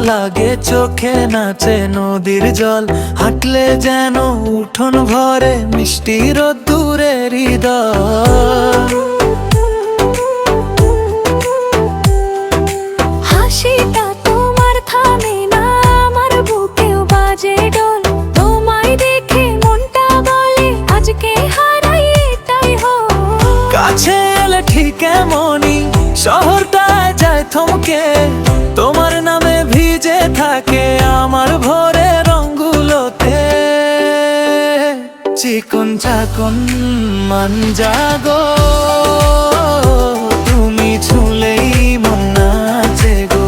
লাগে চোখে নাচে নদীর জল, হাঁটলে যেন উঠোন ভরে মিষ্টি রোদ্দুরের হৃদয়। হাসিটা তোমার থামে না, আমার বুকেও বাজে ডোল। তোমায় দেখে মনটা বলে আজকে হারাই এটাই হোক। কাছে এলে ঠিক এমনই শহরটায় যায় থমকে, তোমার নামে ভিজে থাকে আমার ভোরে রঙগুলোতে। চিকন চাকন মান জাগো, তুমি ছুলেই মন নাচে গো।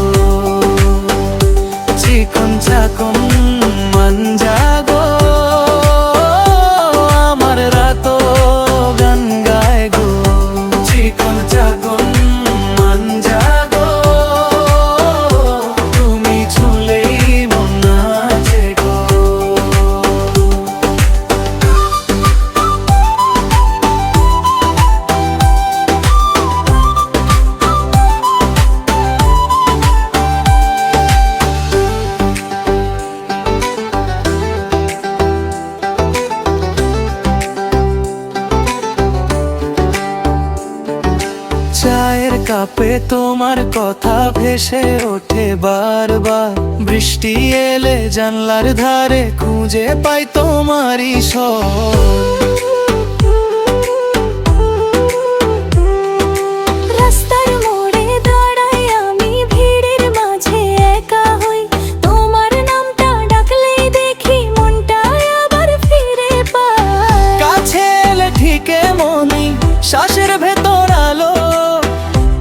চিকন চাকন মান জাগো, আমার রাতো গান গায় গো। চিকন চাকন মান জাগো, তুমি ছুলেই মন নাচে গো। চায়ের কাপে তোমার কথা ভেসে ওঠে বারবার, বৃষ্টি এলে জানলার ধারে খুঁজে পাই তোমারই স্বর। রাস্তার মোড়ে দাঁড়াই আমি, ভিড়ের মাঝে একা হই। তোমার নামটা ডাকলেই দেখি মনটা আবার ফিরে পায়। কাছে এলে ঠিক এমনই শ্বাসের ভেতর আলো,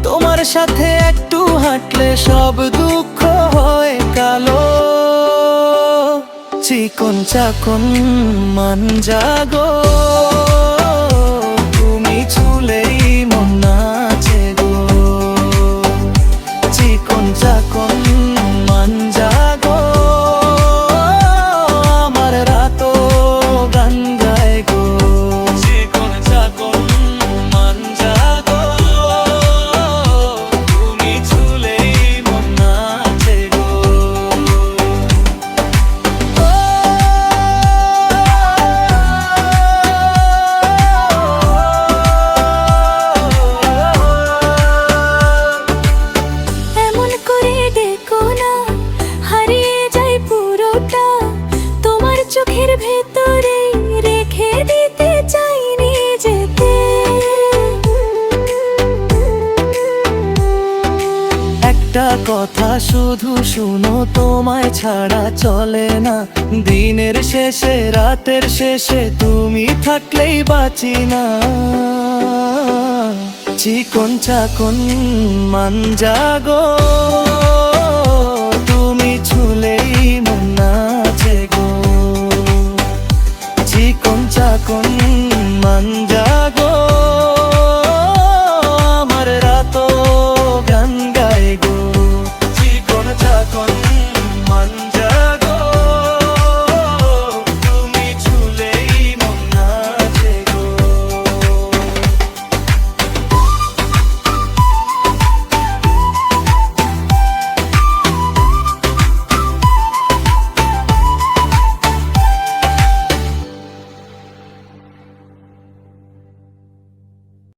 তোমার সাথে একটু হাঁটলে সব দুঃখ হয় কালো। চিকন চাকন মান জাগো, তুমি ছুলেই মন নাচে গো। চিকন চাকন মান জাগো, আমার রাতো গান গায় গো। চিকন চাকন মান জাগো, তুমি ছুলেই মন নাচে গো। এমন করে ডেকো না, হারিয়ে যাই পুরোটা। তোমার চোখের ভেতরে রেখে দিতে চাই নিজেকে। একটা কথা শুধু শুনো, তোমায় ছাড়া চলে না। দিনের শেষে রাতের শেষে তুমি থাকলেই বাঁচি না। চিকন চাকন মান জাগো, তুমি ছুলেই মন নাচে গো। চিকন চাকন মান জাগো।